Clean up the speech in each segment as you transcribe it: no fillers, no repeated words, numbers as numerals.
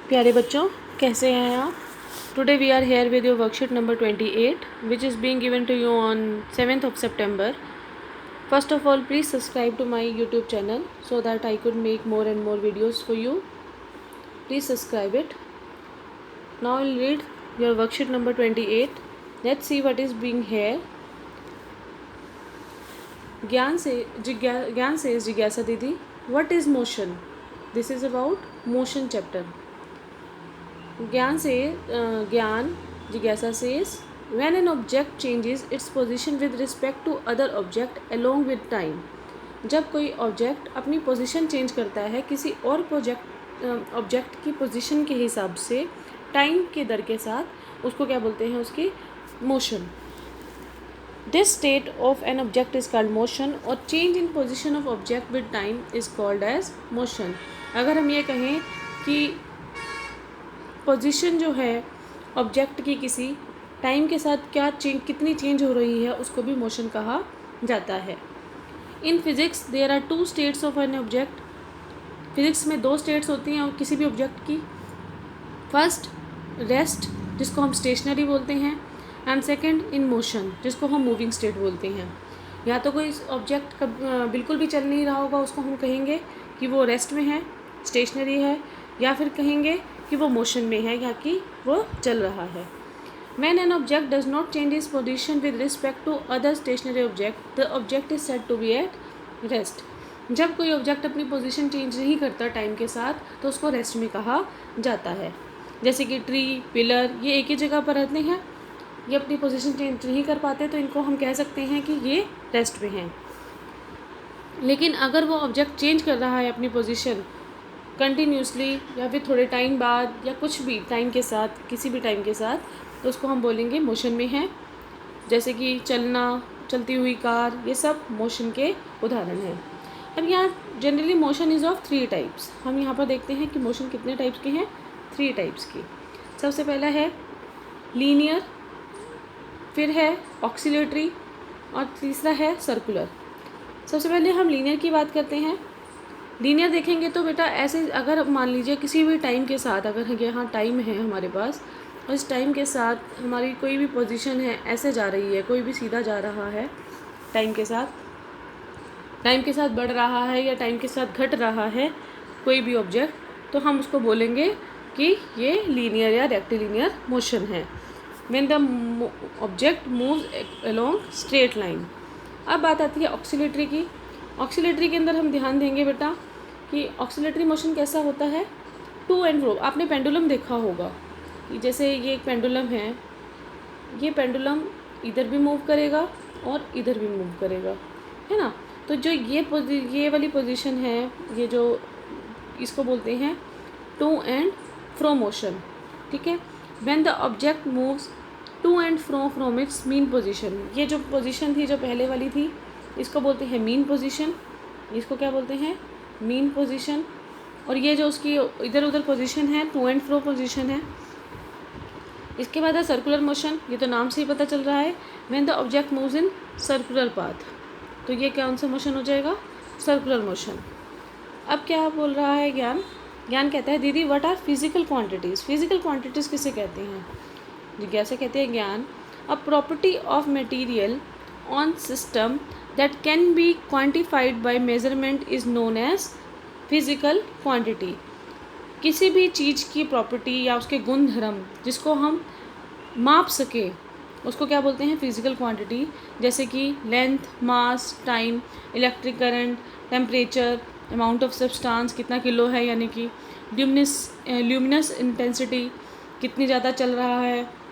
प्यारे बच्चों, कैसे हैं आप? Today we are here with your worksheet number 28 which is being given to you on 7th of September. First of all, please subscribe to my YouTube channel so that I could make more and more videos for you. Please subscribe it. Now I'll read your worksheet number 28. Let's see what is being here. ज्ञान से जिज्ञासा दीदी, what is motion? This is about motion chapter. ज्ञान जिज्ञासा says when an object changes its position with respect to other object along with time. जब कोई object अपनी position change करता है किसी और ऑब्जेक्ट की पोजीशन के हिसाब से टाइम के दर के साथ, उसको क्या बोलते हैं? उसकी motion. This state of an object is called motion और change in position of object with time is called as motion. अगर हम ये कहें कि पोजीशन जो है ऑब्जेक्ट की किसी टाइम के साथ कितनी चेंज हो रही है, उसको भी मोशन कहा जाता है. In physics there are 2 states of an object. Physics में 2 स्टेट्स होती हैं किसी भी ऑब्जेक्ट की. फर्स्ट रेस्ट, जिसको हम स्टेशनरी बोलते हैं, एंड सेकंड इन मोशन, जिसको हम मूविंग स्टेट बोलते हैं. या तो कोई ऑब्जेक्ट बिल्कुल भी चल नहीं रहा होगा, उसको हम कहेंगे कि वो रेस्ट में है, स्टेशनरी है, या फिर कहेंगे कि वो मोशन में है या कि वो चल रहा है. When an object does not change its position with respect to other stationary object, the object is said to be at rest. जब कोई ऑब्जेक्ट अपनी पोजीशन चेंज नहीं करता टाइम के साथ, तो उसको रेस्ट में कहा जाता है. जैसे कि ट्री, पिलर, ये एक ही जगह पर रहते हैं, ये अपनी पोजीशन चेंज नहीं कर पाते, तो इनको हम कह सकते हैं कि ये रेस्ट में हैं. लेकिन अगर वो ऑब्जेक्ट चेंज कर रहा है अपनी पोजीशन कंटिन्यूसली या फिर थोड़े टाइम बाद या कुछ भी टाइम के साथ, किसी भी टाइम के साथ, तो उसको हम बोलेंगे मोशन में है. जैसे कि चलना, चलती हुई कार, ये सब मोशन के उदाहरण हैं. अब यहाँ generally motion is of 3 types. हम यहाँ पर देखते हैं कि मोशन कितने टाइप्स के हैं. 3 टाइप्स की. सबसे पहला है लीनियर, फिर है ऑक्सीलेटरी और तीसरा है सर्कुलर. सबसे पहले हम लीनियर की बात करते हैं. लीनियर देखेंगे तो बेटा ऐसे, अगर मान लीजिए किसी भी टाइम के साथ, अगर यहाँ टाइम है हमारे पास और इस टाइम के साथ हमारी कोई भी पोजीशन है ऐसे जा रही है, कोई भी सीधा जा रहा है टाइम के साथ बढ़ रहा है या टाइम के साथ घट रहा है कोई भी ऑब्जेक्ट, तो हम उसको बोलेंगे कि ये लीनियर या रेक्टिलिनियर मोशन है. When the object moves along straight line. अब बात आती है ऑक्सीलेटरी की. ऑक्सीलेटरी के अंदर हम ध्यान देंगे बेटा कि ऑक्सीलेटरी मोशन कैसा होता है. To and fro. आपने पेंडुलम देखा होगा कि जैसे ये एक पेंडुलम है, ये पेंडुलम इधर भी मूव करेगा और इधर भी मूव करेगा, है ना. तो जो ये वाली पोजीशन है, ये जो इसको बोलते हैं टू एंड फ्रो मोशन. ठीक है. When the object moves to and fro from its mean position. ये जो पोजीशन थी, जो पहले वाली थी, इसको बोलते हैं मीन पोजीशन. इसको क्या बोलते हैं? Mean position. और ये जो उसकी इधर उधर पोजीशन है, टू एंड फ्रो पोजीशन है. इसके बाद है सर्कुलर मोशन. ये तो नाम से ही पता चल रहा है, when the object moves in circular path. तो ये कौन सा मोशन हो जाएगा? Circular motion. अब क्या बोल रहा है ज्ञान कहता है दीदी what are physical quantities. Physical quantities किसे कहते हैं? जिज्ञासा कहते हैं Gyan a property of material on system that can be quantified by measurement is known as physical quantity. किसी भी चीज़ की प्रॉपर्टी या उसके गुण धर्म जिसको हम माप सके, उसको क्या बोलते हैं? Physical quantity. जैसे कि length, mass, time, electric current, temperature, amount of substance कितना किलो है, यानी कि ल्यूमिनस इंटेंसिटी कितनी ज़्यादा चल रहा है,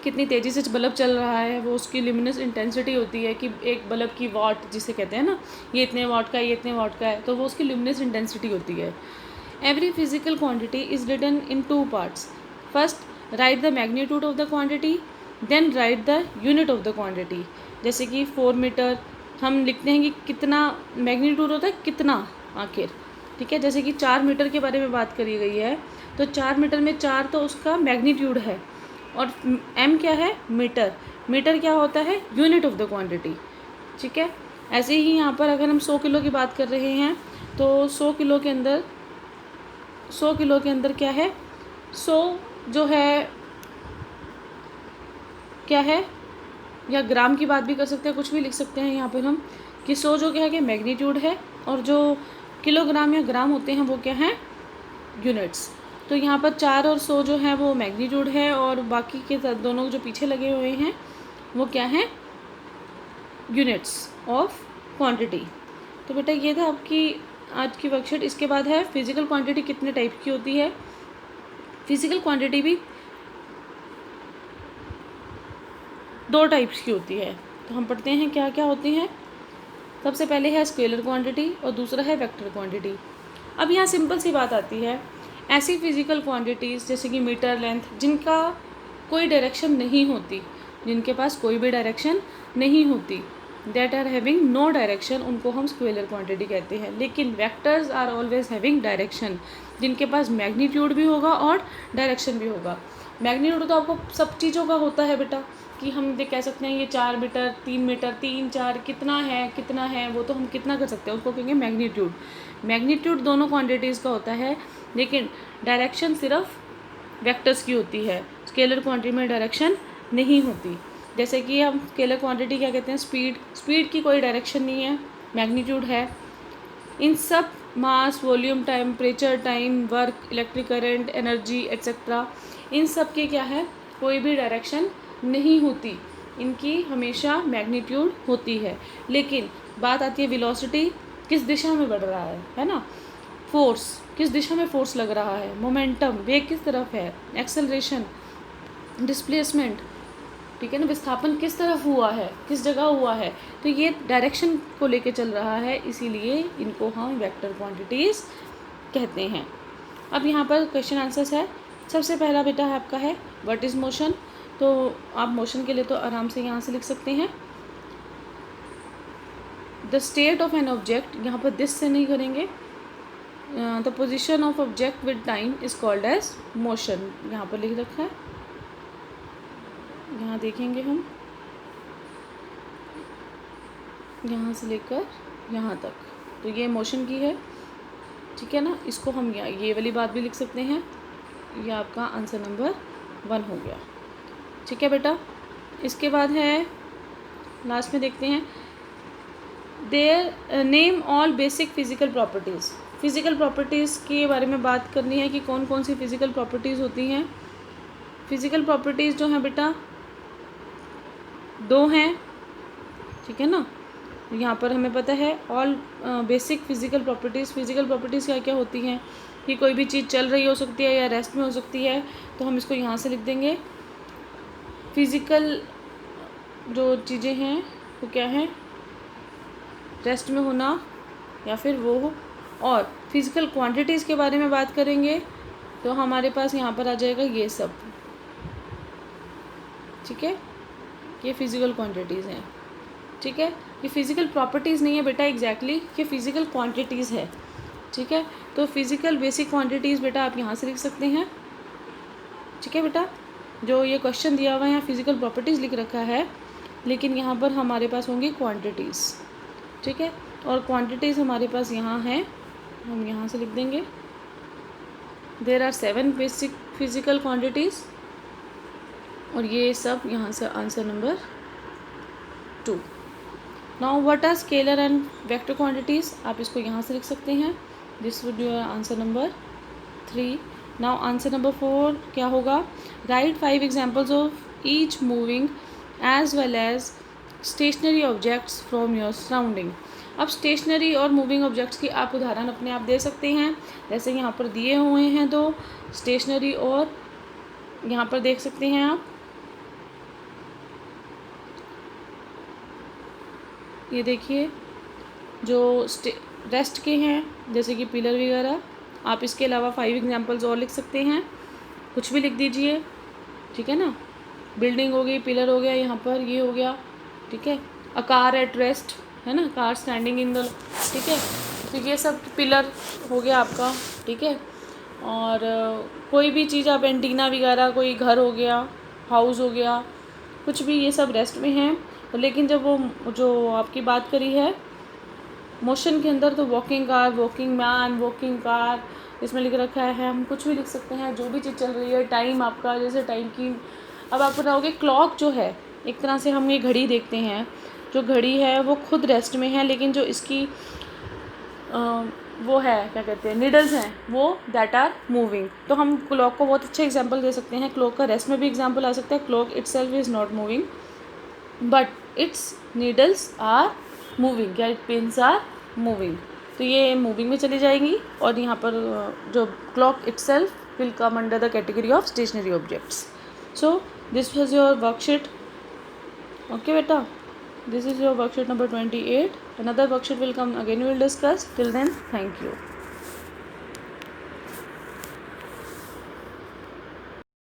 कितनी तेज़ी से बल्ब चल रहा है, वो उसकी ल्यूमिनस इंटेंसिटी होती है कि एक बल्ब की वाट जिसे कहते हैं ना, ये इतने वाट का है, ये इतने वाट का है, तो वो उसकी ल्यूमिनस इंटेंसिटी होती है. Every physical quantity is written in 2 parts. First write the magnitude of the quantity, then write the unit of the quantity. जैसे कि 4 मीटर हम लिखते हैं कि कितना मैग्नीट्यूड होता है, कितना आखिर. ठीक है. जैसे कि 4 मीटर के बारे में बात करी गई है, तो 4 मीटर में 4 तो उसका मैग्नीट्यूड है, और m क्या है? मीटर. मीटर क्या होता है? Unit of the quantity. ठीक है. ऐसे ही यहाँ पर अगर हम 100 किलो की बात कर रहे हैं, तो 100 किलो के अंदर क्या है? सो जो है क्या है, या ग्राम की बात भी कर सकते हैं, कुछ भी लिख सकते हैं यहाँ पर हम कि सो जो क्या है कि मैग्नीट्यूड है, और जो किलोग्राम या ग्राम होते हैं वो क्या हैं, यूनिट्स। तो यहाँ पर 4 और 100 जो है वो मैग्नीट्यूड है, और बाकी के दोनों जो पीछे लगे हुए हैं वो क्या हैं, यूनिट्स ऑफ क्वांटिटी। तो बेटा ये था आपकी आज की वर्कशीट। इसके बाद है फिजिकल क्वांटिटी कितने टाइप की होती है। फिजिकल क्वांटिटी भी 2 टाइप्स की होती है। तो हम पढ़ते हैं क्या क्या होती हैं। सबसे पहले है स्केलर क्वांटिटी और दूसरा है वेक्टर क्वांटिटी। अब यहाँ सिंपल सी बात आती है, ऐसी फिजिकल क्वांटिटीज़ जैसे कि मीटर लेंथ जिनका कोई डायरेक्शन नहीं होती, जिनके पास कोई भी डायरेक्शन नहीं होती, that are having no direction, उनको हम स्केलर क्वांटिटी कहते हैं। लेकिन vectors are always having direction, जिनके पास मैग्नीट्यूड भी होगा और डायरेक्शन भी होगा। मैग्नीट्यूड तो आपको सब चीज़ों का होता है बेटा, कि हम ये कह सकते हैं ये 4 मीटर 3 मीटर 3 4 कितना है, वो तो हम कितना कर सकते हैं, उसको कहेंगे मैग्नीट्यूड। मैग्नीट्यूड दोनों क्वांटिटीज़ का होता है, लेकिन डायरेक्शन सिर्फ वेक्टर्स की होती है। स्केलर क्वांटिटी में डायरेक्शन नहीं होती। जैसे कि हम स्केलर क्वांटिटी क्या कहते हैं, स्पीड की कोई डायरेक्शन नहीं है, मैग्नीट्यूड है। इन सब mass, volume, temperature, time, work, electric current, energy etcetera, इन सब की क्या है, कोई भी डायरेक्शन नहीं होती, इनकी हमेशा मैग्नीट्यूड होती है। लेकिन बात आती है वेलोसिटी, किस दिशा में बढ़ रहा है ना, फोर्स किस दिशा में फोर्स लग रहा है, मोमेंटम वेग किस तरफ है, एक्सेलरेशन, डिस्प्लेसमेंट, ठीक है ना, विस्थापन किस तरफ हुआ है, किस जगह हुआ है, तो ये डायरेक्शन को लेके चल रहा है, इसीलिए इनको हम वेक्टर क्वांटिटीज़ कहते हैं। अब यहाँ पर क्वेश्चन आंसर्स है। सबसे पहला बेटा है आपका है व्हाट इज़ मोशन। तो आप मोशन के लिए तो आराम से यहाँ से लिख सकते हैं the state of an object, यहाँ पर दिस से नहीं करेंगे, the position of object with time is called as motion, यहाँ पर लिख रखा है, यहाँ देखेंगे हम, यहाँ से लेकर यहाँ तक, तो ये मोशन की है, ठीक है ना। इसको हम ये वाली बात भी लिख सकते हैं, ये आपका आंसर नंबर 1 हो गया, ठीक है बेटा। इसके बाद है लास्ट में देखते हैं their name all basic physical properties. Physical properties के बारे में बात करनी है कि कौन कौन सी फिजिकल प्रॉपर्टीज़ होती हैं। फिजिकल प्रॉपर्टीज़ जो हैं बेटा 2 हैं, ठीक है ना। यहाँ पर हमें पता है all basic physical properties. Physical properties क्या क्या होती हैं कि कोई भी चीज़ चल रही हो सकती है या रेस्ट में हो सकती है, तो हम इसको यहाँ से लिख देंगे। फिज़िकल जो चीज़ें हैं वो क्या हैं, रेस्ट में होना या फिर वो हो। और फिज़िकल क्वांटिटीज़ के बारे में बात करेंगे तो हमारे पास यहाँ पर आ जाएगा ये सब, ठीक है, ये फिज़िकल क्वांटिटीज़ हैं, ठीक है। ये फिज़िकल प्रॉपर्टीज़ नहीं है बेटा एग्जैक्टली, ये फिज़िकल क्वांटिटीज़ है, ठीक है। तो फिज़िकल बेसिक क्वांटिटीज़ बेटा आप यहाँ से लिख सकते हैं, ठीक है बेटा। जो ये क्वेश्चन दिया हुआ है यहाँ फिज़िकल प्रॉपर्टीज़ लिख रखा है, लेकिन यहाँ पर हमारे पास होंगी क्वांटिटीज़, ठीक है। और क्वांटिटीज़ हमारे पास यहाँ हैं, हम यहाँ से लिख देंगे there are 7 basic physical quantities, और ये सब यहाँ से answer number 2। Now what are scalar and vector quantities, आप इसको यहाँ से लिख सकते हैं, this would your answer number 3। Now answer number 4 क्या होगा, write 5 examples of each moving as well as stationary objects from your surrounding. अब स्टेशनरी और मूविंग ऑब्जेक्ट्स की आप उदाहरण अपने आप दे सकते हैं, जैसे यहाँ पर दिए हुए हैं 2 स्टेशनरी, और यहाँ पर देख सकते हैं आप ये देखिए जो रेस्ट के हैं जैसे कि पिलर वगैरह। आप इसके अलावा 5 एग्जांपल्स और लिख सकते हैं, कुछ भी लिख दीजिए, ठीक है ना। बिल्डिंग हो गई, पिलर हो गया, यहाँ पर ये हो गया, ठीक है। अ कार एट रेस्ट है ना, कार स्टैंडिंग इन द, ठीक है। तो ये सब पिलर हो गया आपका, ठीक है। और कोई भी चीज़ आप एंटीना वगैरह, कोई घर हो गया, हाउस हो गया, कुछ भी, ये सब रेस्ट में हैं। लेकिन जब वो जो आपकी बात करी है मोशन के अंदर, तो walking car, walking man, walking car, इसमें लिख रखा है, हम कुछ भी लिख सकते हैं, जो भी चीज़ चल रही है, टाइम आपका, जैसे टाइम की, अब आप बताओगे क्लॉक जो है, एक तरह से हम ये घड़ी देखते हैं, जो घड़ी है वो खुद रेस्ट में है, लेकिन जो इसकी वो है, क्या कहते हैं, नीडल्स हैं, वो दैट आर मूविंग। तो हम क्लॉक को बहुत अच्छे एग्जांपल दे सकते हैं। क्लॉक का रेस्ट में भी एग्जांपल आ सकता है। Clock itself is not moving but its needles are moving, या इट पिन्स आर मूविंग। तो ये मूविंग में चली जाएंगी, और यहाँ पर जो clock itself will come under the category of stationary objects. So this was your worksheet. Okay बेटा, this is your worksheet number 28. Another worksheet will come again, we will discuss. Till then, thank you.